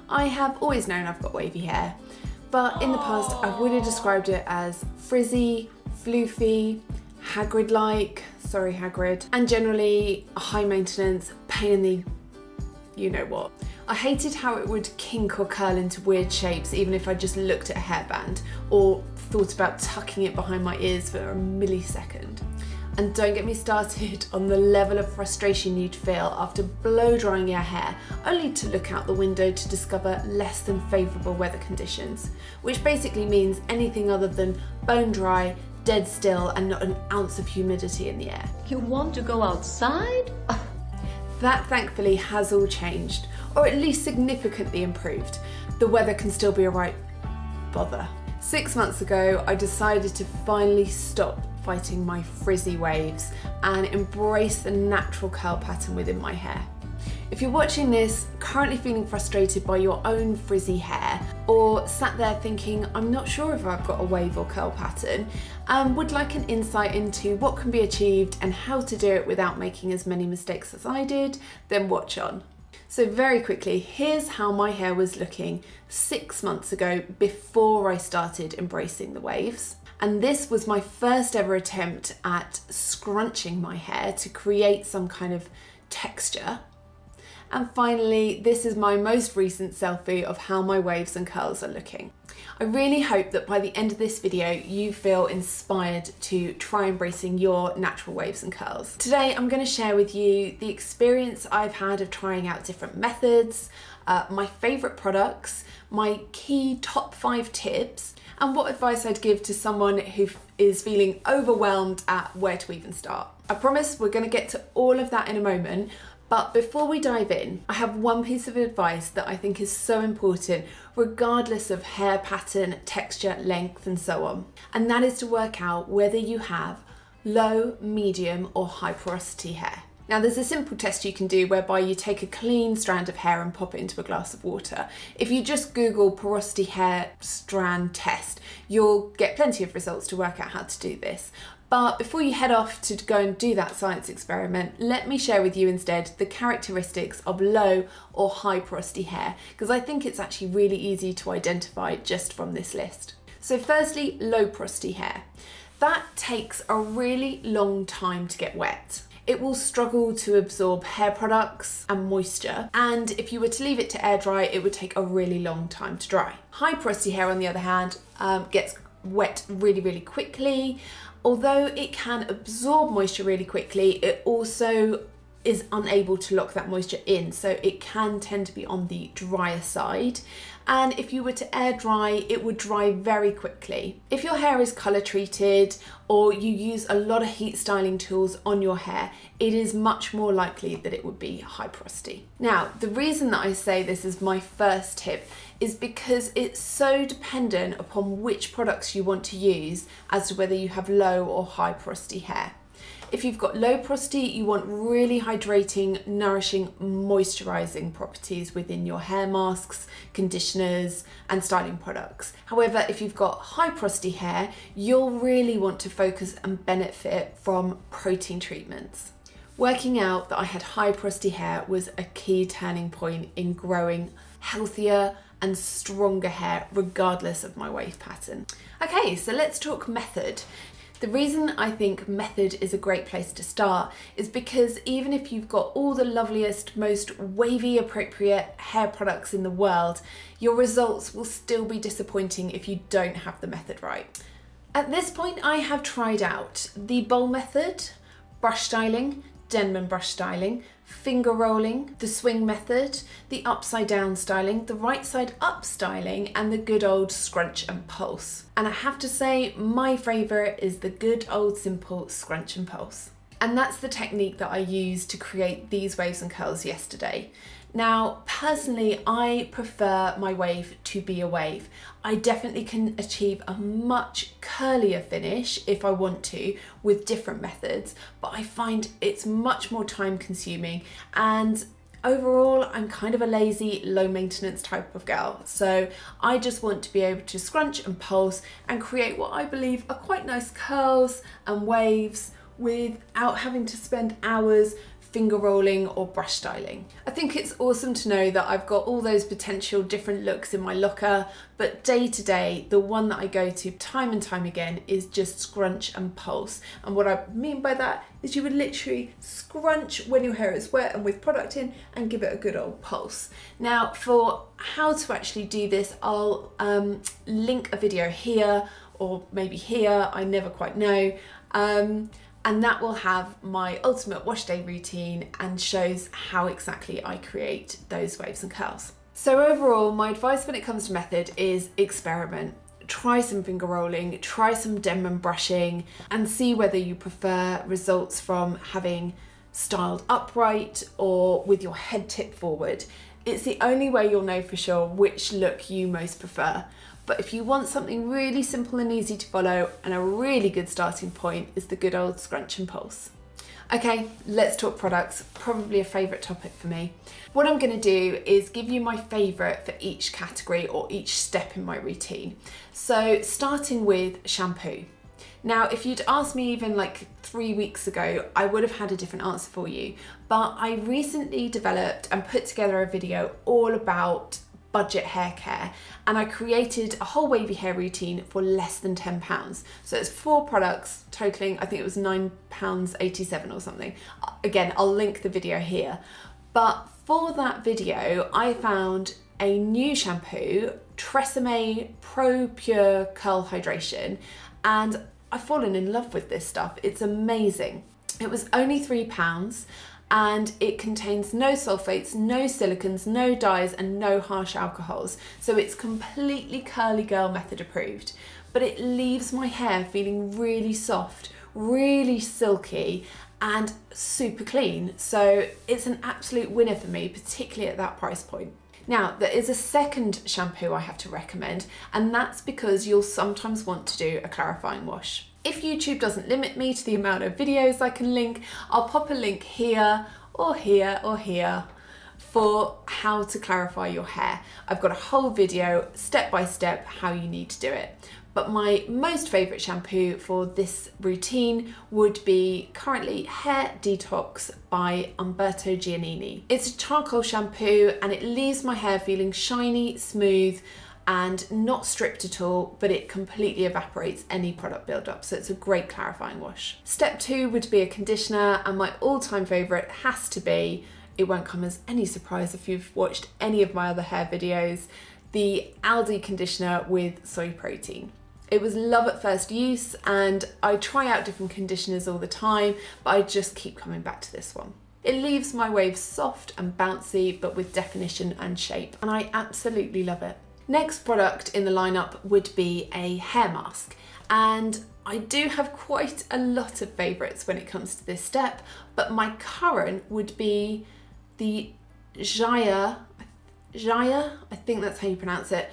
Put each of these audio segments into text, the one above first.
I have always known I've got wavy hair, but in the past I would have described it as frizzy, floofy, Hagrid-like, sorry Hagrid, and generally a high maintenance, pain in the you know what. I hated how it would kink or curl into weird shapes even if I just looked at a hairband or thought about tucking it behind my ears for a millisecond. And don't get me started on the level of frustration you'd feel after blow drying your hair, only to look out the window to discover less than favourable weather conditions, which basically means anything other than bone dry, dead still, and not an ounce of humidity in the air. You want to go outside? That thankfully has all changed, or at least significantly improved. The weather can still be alright, bother. 6 months ago, I decided to finally stop fighting my frizzy waves and embrace the natural curl pattern within my hair. If you're watching this, currently feeling frustrated by your own frizzy hair, or sat there thinking, I'm not sure if I've got a wave or curl pattern, and would like an insight into what can be achieved and how to do it without making as many mistakes as I did, then watch on. So very quickly, here's how my hair was looking 6 months ago before I started embracing the waves. And this was my first ever attempt at scrunching my hair to create some kind of texture. And finally, this is my most recent selfie of how my waves and curls are looking. I really hope that by the end of this video, you feel inspired to try embracing your natural waves and curls. Today, I'm going to share with you the experience I've had of trying out different methods, my favourite products, my key top 5 tips, and what advice I'd give to someone who is feeling overwhelmed at where to even start. I promise we're going to get to all of that in a moment, but before we dive in, I have one piece of advice that I think is so important, regardless of hair pattern, texture, length, and so on. And that is to work out whether you have low, medium, or high porosity hair. Now there's a simple test you can do whereby you take a clean strand of hair and pop it into a glass of water. If you just Google porosity hair strand test, you'll get plenty of results to work out how to do this. But before you head off to go and do that science experiment, let me share with you instead the characteristics of low or high porosity hair, because I think it's actually really easy to identify just from this list. So firstly, low porosity hair. That takes a really long time to get wet. It will struggle to absorb hair products and moisture, and if you were to leave it to air dry, it would take a really long time to dry. High porosity hair, on the other hand, gets wet really quickly. Although it can absorb moisture really quickly, it also is unable to lock that moisture in, so it can tend to be on the drier side. And if you were to air dry, it would dry very quickly. If your hair is colour treated or you use a lot of heat styling tools on your hair, it is much more likely that it would be high porosity. Now, the reason that I say this is my first tip is because it's so dependent upon which products you want to use as to whether you have low or high porosity hair. If you've got low porosity, you want really hydrating, nourishing, moisturising properties within your hair masks, conditioners, and styling products. However, if you've got high porosity hair, you'll really want to focus and benefit from protein treatments. Working out that I had high porosity hair was a key turning point in growing healthier and stronger hair regardless of my wave pattern. Okay, so let's talk method. The reason I think method is a great place to start is because even if you've got all the loveliest, most wavy appropriate hair products in the world, your results will still be disappointing if you don't have the method right. At this point, I have tried out the bowl method, brush styling, Denman brush styling, finger rolling, the swing method, the upside down styling, the right side up styling, and the good old scrunch and pulse. And I have to say, my favourite is the good old simple scrunch and pulse. And that's the technique that I used to create these waves and curls yesterday. Now, personally, I prefer my wave to be a wave. I definitely can achieve a much curlier finish if I want to with different methods, but I find it's much more time consuming, and overall, I'm kind of a lazy, low maintenance type of girl. So I just want to be able to scrunch and pulse and create what I believe are quite nice curls and waves without having to spend hours finger rolling or brush styling. I think it's awesome to know that I've got all those potential different looks in my locker, but day to day, the one that I go to time and time again is just scrunch and pulse. And what I mean by that is you would literally scrunch when your hair is wet and with product in and give it a good old pulse. Now, for how to actually do this, I'll link a video here or maybe here, I never quite know. And that will have my ultimate wash day routine and shows how exactly I create those waves and curls. So overall, my advice when it comes to method is experiment. Try some finger rolling, try some Denman brushing, and see whether you prefer results from having styled upright or with your head tipped forward. It's the only way you'll know for sure which look you most prefer. But if you want something really simple and easy to follow, and a really good starting point is the good old scrunch and pulse. Okay, let's talk products, probably a favourite topic for me. What I'm going to do is give you my favourite for each category or each step in my routine. So starting with shampoo. Now, if you'd asked me even like 3 weeks ago, I would have had a different answer for you. But I recently developed and put together a video all about budget hair care, and I created a whole wavy hair routine for less than £10. So it's 4 products totaling, I think it was £9.87 or something. Again, I'll link the video here. But for that video, I found a new shampoo, Tresemme Pro Pure Curl Hydration, and I've fallen in love with this stuff. It's amazing. It was only £3. And it contains no sulfates, no silicons, no dyes, and no harsh alcohols. So it's completely curly girl method approved, but it leaves my hair feeling really soft, really silky, and super clean. So it's an absolute winner for me, particularly at that price point. Now, there is a second shampoo I have to recommend, and that's because you'll sometimes want to do a clarifying wash. If YouTube doesn't limit me to the amount of videos I can link, I'll pop a link here or here or here for how to clarify your hair. I've got a whole video, step by step, how you need to do it. But my most favourite shampoo for this routine would be currently Hair Detox by Umberto Giannini. It's a charcoal shampoo and it leaves my hair feeling shiny, smooth, and not stripped at all, but it completely evaporates any product buildup, so it's a great clarifying wash. Step 2 would be a conditioner, and my all-time favourite has to be, it won't come as any surprise if you've watched any of my other hair videos, the Aldi conditioner with soy protein. It was love at first use, and I try out different conditioners all the time, but I just keep coming back to this one. It leaves my waves soft and bouncy, but with definition and shape, and I absolutely love it. Next product in the lineup would be a hair mask, and I do have quite a lot of favourites when it comes to this step, but my current would be the Jaya, I think that's how you pronounce it,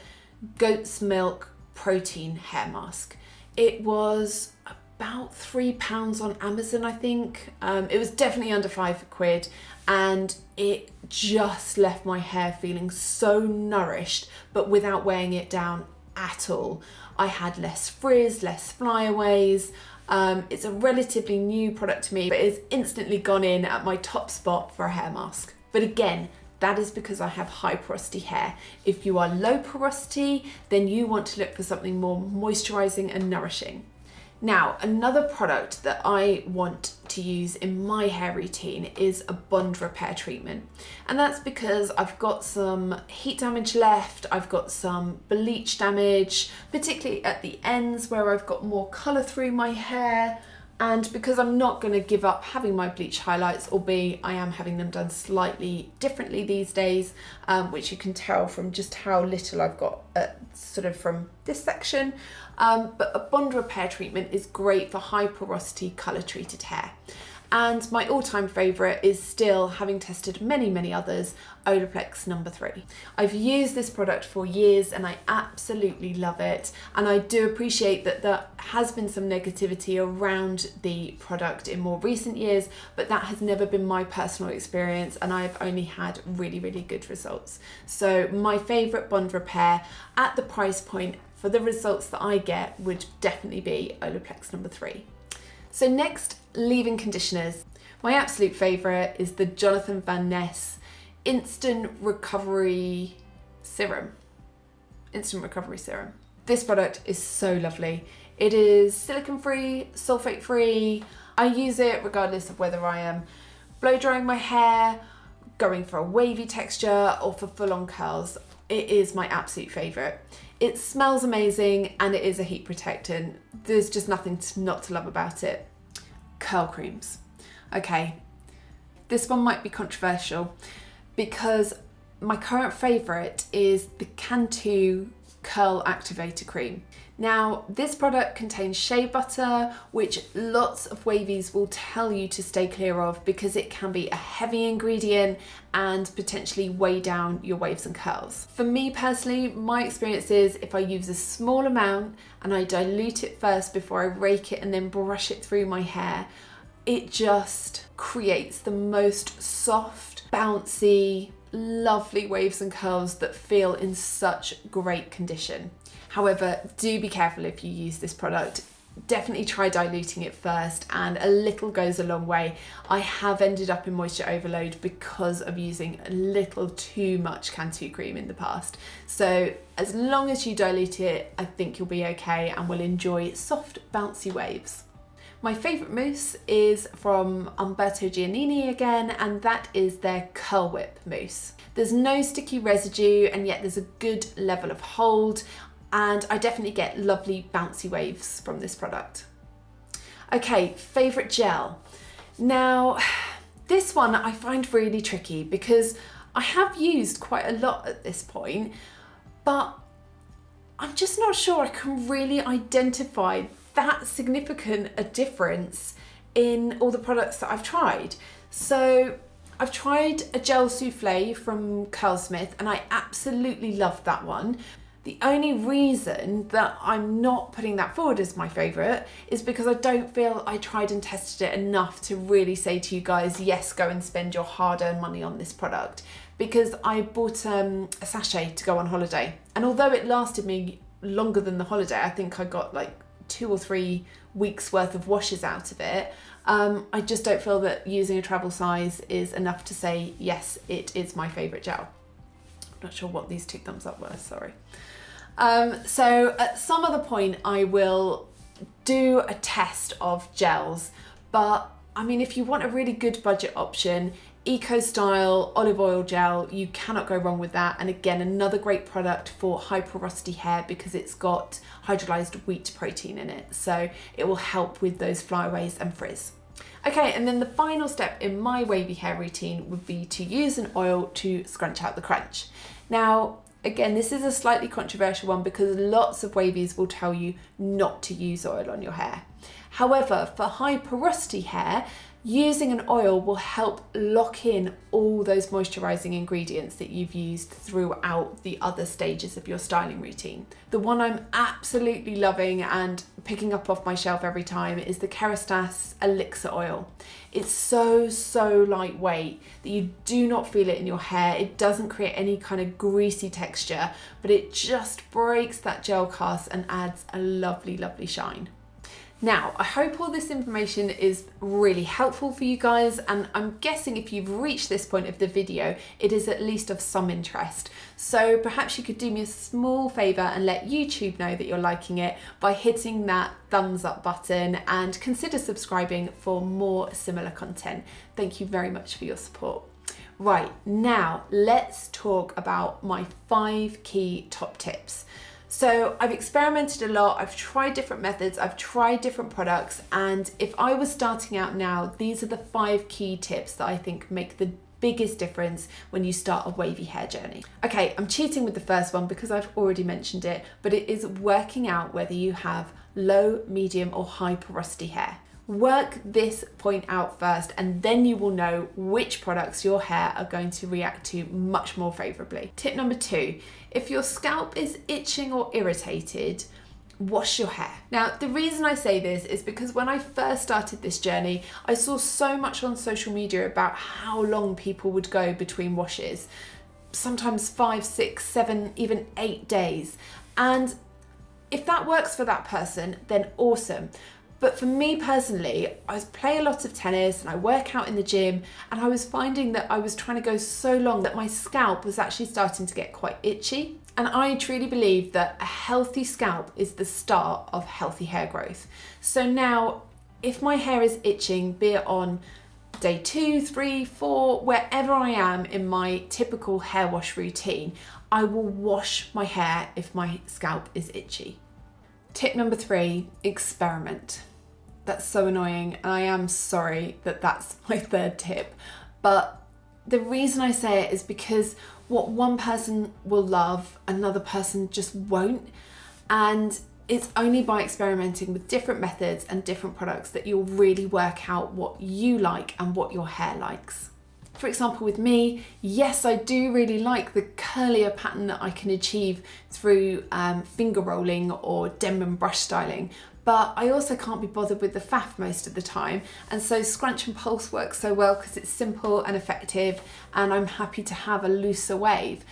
goat's milk protein hair mask. It was about £3 on Amazon, I think. It was definitely under £5, and it just left my hair feeling so nourished, but without weighing it down at all. I had less frizz, less flyaways. It's a relatively new product to me, but it's instantly gone in at my top spot for a hair mask. But again, that is because I have high porosity hair. If you are low porosity, then you want to look for something more moisturising and nourishing. Now, another product that I want to use in my hair routine is a bond repair treatment. And that's because I've got some heat damage left, I've got some bleach damage, particularly at the ends where I've got more colour through my hair. And because I'm not going to give up having my bleach highlights, albeit I am having them done slightly differently these days, which you can tell from just how little I've got sort of from this section. But a bond repair treatment is great for high porosity colour treated hair. And my all-time favourite is still, having tested many, many others, Olaplex No. 3. I've used this product for years and I absolutely love it. And I do appreciate that there has been some negativity around the product in more recent years, but that has never been my personal experience and I've only had really, really good results. So my favourite bond repair at the price point for the results that I get would definitely be Olaplex No. 3. So next, leave-in conditioners. My absolute favourite is the Jonathan Van Ness Instant Recovery Serum. Instant Recovery Serum. This product is so lovely. It is silicone free, sulfate free. I use it regardless of whether I am blow drying my hair, going for a wavy texture, or for full-on curls. It is my absolute favourite. It smells amazing and it is a heat protectant. There's just nothing not to love about it. Curl creams. Okay, this one might be controversial because my current favourite is the Cantu Curl Activator Cream. Now, this product contains shea butter, which lots of wavies will tell you to stay clear of because it can be a heavy ingredient and potentially weigh down your waves and curls. For me personally, my experience is if I use a small amount and I dilute it first before I rake it and then brush it through my hair, it just creates the most soft, bouncy, lovely waves and curls that feel in such great condition. However, do be careful if you use this product. Definitely try diluting it first, and a little goes a long way. I have ended up in moisture overload because of using a little too much Cantu cream in the past. So as long as you dilute it, I think you'll be okay and will enjoy soft, bouncy waves. My favourite mousse is from Umberto Giannini again, and that is their Curl Whip mousse. There's no sticky residue and yet there's a good level of hold, and I definitely get lovely bouncy waves from this product. Okay, favourite gel. Now, this one I find really tricky because I have used quite a lot at this point, but I'm just not sure I can really identify that significant a difference in all the products that I've tried. So I've tried a gel souffle from Curlsmith and I absolutely loved that one. The only reason that I'm not putting that forward as my favourite is because I don't feel I tried and tested it enough to really say to you guys, yes, go and spend your hard-earned money on this product. Because I bought a sachet to go on holiday, and although it lasted me longer than the holiday, I think I got like 2 or 3 weeks worth of washes out of it. I just don't feel that using a travel size is enough to say, yes, it is my favourite gel. I'm not sure what these 2 thumbs up were, sorry. So at some other point I will do a test of gels, but I mean, if you want a really good budget option, Eco Style olive oil gel, you cannot go wrong with that. And again, another great product for high porosity hair because it's got hydrolyzed wheat protein in it, so it will help with those flyaways and frizz. Okay, and then the final step in my wavy hair routine would be to use an oil to scrunch out the crunch. Now, again, this is a slightly controversial one because lots of wavies will tell you not to use oil on your hair. However, for high porosity hair, using an oil will help lock in all those moisturising ingredients that you've used throughout the other stages of your styling routine. The one I'm absolutely loving and picking up off my shelf every time is the Kerastase Elixir Oil. It's so lightweight that you do not feel it in your hair. It doesn't create any kind of greasy texture, but it just breaks that gel cast and adds a lovely shine. Now, I hope all this information is really helpful for you guys, and I'm guessing if you've reached this point of the video, it is at least of some interest. So perhaps you could do me a small favour and let YouTube know that you're liking it by hitting that thumbs up button, and consider subscribing for more similar content. Thank you very much for your support. Right, now let's talk about my 5 key top tips. So I've experimented a lot, I've tried different methods, I've tried different products, and if I was starting out now, these are the 5 key tips that I think make the biggest difference when you start a wavy hair journey. Okay, I'm cheating with the first one because I've already mentioned it, but it is working out whether you have low, medium or high porosity hair. Work this point out first, and then you will know which products your hair are going to react to much more favourably. Tip number 2, if your scalp is itching or irritated, wash your hair. Now, the reason I say this is because when I first started this journey, I saw so much on social media about how long people would go between washes, sometimes 5, 6, 7, even 8 days. And if that works for that person, then awesome. But for me personally, I play a lot of tennis and I work out in the gym, and I was finding that I was trying to go so long that my scalp was actually starting to get quite itchy. And I truly believe that a healthy scalp is the start of healthy hair growth. So now, if my hair is itching, be it on day 2, 3, 4, wherever I am in my typical hair wash routine, I will wash my hair if my scalp is itchy. Tip number 3, experiment. That's so annoying, and I am sorry that that's my third tip, but the reason I say it is because what one person will love, another person just won't, and it's only by experimenting with different methods and different products that you'll really work out what you like and what your hair likes. For example, with me, yes, I do really like the curlier pattern that I can achieve through finger rolling or Denman brush styling, but I also can't be bothered with the faff most of the time, and so scrunch and pulse works so well because it's simple and effective, and I'm happy to have a looser wave.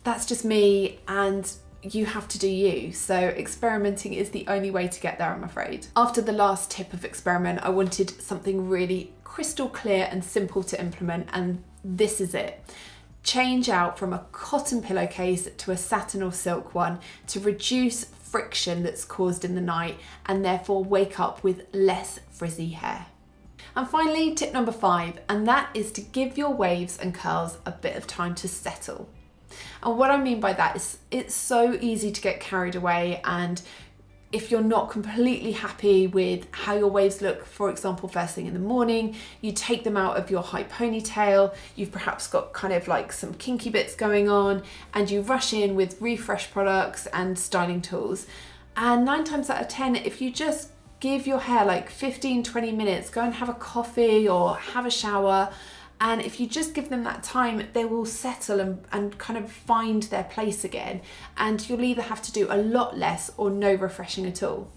That's just me, and you have to do you. So experimenting is the only way to get there, I'm afraid. After the last tip of experiment, I wanted something really crystal clear and simple to implement, and this is it. Change out from a cotton pillowcase to a satin or silk one to reduce friction that's caused in the night and therefore wake up with less frizzy hair. And finally, tip number 5, and that is to give your waves and curls a bit of time to settle. And what I mean by that is it's so easy to get carried away, and if you're not completely happy with how your waves look, for example, first thing in the morning, you take them out of your high ponytail, you've perhaps got kind of like some kinky bits going on, and you rush in with refresh products and styling tools. And 9 times out of 10, if you just give your hair like 15-20 minutes, go and have a coffee or have a shower, and if you just give them that time, they will settle and kind of find their place again. And you'll either have to do a lot less or no refreshing at all.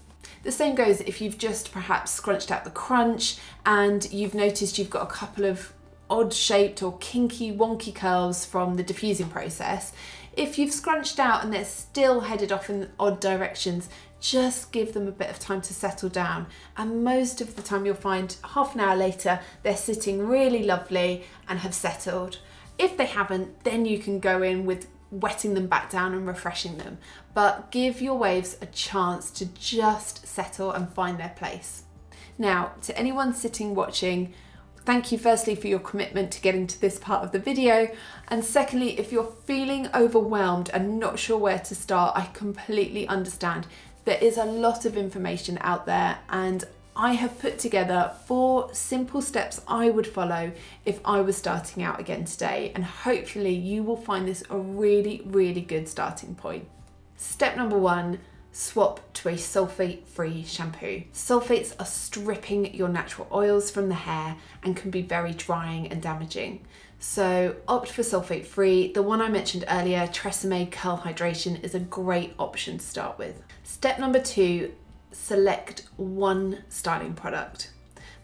The same goes if you've just perhaps scrunched out the crunch and you've noticed you've got a couple of odd shaped or kinky, wonky curls from the diffusing process. If you've scrunched out and they're still headed off in odd directions, just give them a bit of time to settle down, and most of the time you'll find half an hour later they're sitting really lovely and have settled. If they haven't, then you can go in with wetting them back down and refreshing them, but give your waves a chance to just settle and find their place. Now, to anyone sitting watching, thank you firstly for your commitment to getting to this part of the video, and secondly, if you're feeling overwhelmed and not sure where to start, I completely understand. There is a lot of information out there, and I have put together 4 simple steps I would follow if I was starting out again today, and hopefully you will find this a really, really good starting point. Step number 1, swap to a sulfate-free shampoo. Sulfates are stripping your natural oils from the hair and can be very drying and damaging. So opt for sulfate-free. The one I mentioned earlier, Tresemme Curl Hydration, is a great option to start with. Step number 2, select one styling product.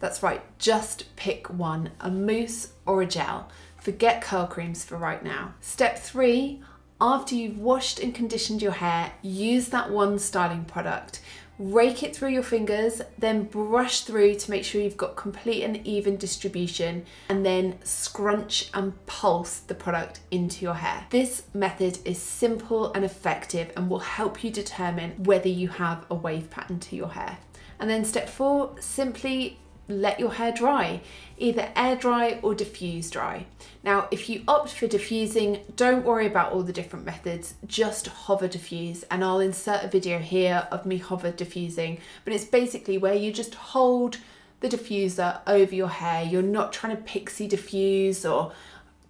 That's right, just pick one, a mousse or a gel. Forget curl creams for right now. Step 3, after you've washed and conditioned your hair, use that one styling product. Rake it through your fingers, then brush through to make sure you've got complete and even distribution, and then scrunch and pulse the product into your hair. This method is simple and effective and will help you determine whether you have a wave pattern to your hair. And then step 4, simply let your hair dry, either air dry or diffuse dry. Now, if you opt for diffusing, don't worry about all the different methods, just hover diffuse, and I'll insert a video here of me hover diffusing, but it's basically where you just hold the diffuser over your hair. You're not trying to pixie diffuse or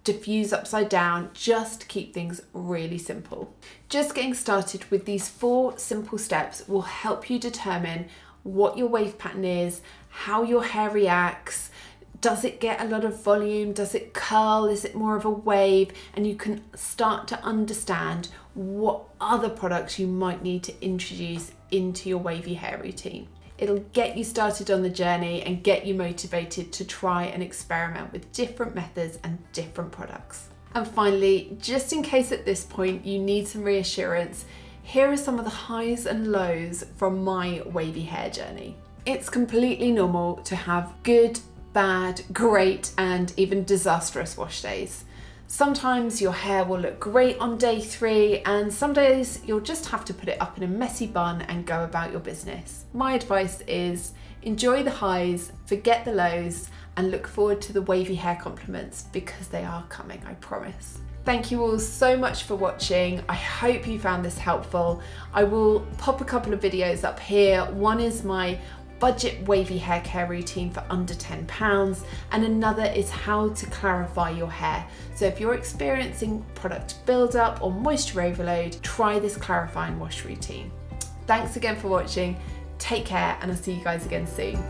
diffuse upside down, just keep things really simple. Just getting started with these 4 simple steps will help you determine what your wave pattern is, how your hair reacts, does it get a lot of volume, does it curl, is it more of a wave, and you can start to understand what other products you might need to introduce into your wavy hair routine. It'll get you started on the journey and get you motivated to try and experiment with different methods and different products. And finally, just in case at this point you need some reassurance, here are some of the highs and lows from my wavy hair journey. It's completely normal to have good, bad, great, and even disastrous wash days. Sometimes your hair will look great on day 3, and some days you'll just have to put it up in a messy bun and go about your business. My advice is enjoy the highs, forget the lows, and look forward to the wavy hair compliments because they are coming, I promise. Thank you all so much for watching. I hope you found this helpful. I will pop a couple of videos up here. One is my budget wavy hair care routine for under £10, and another is how to clarify your hair. So if you're experiencing product buildup or moisture overload, try this clarifying wash routine. Thanks again for watching. Take care, and I'll see you guys again soon.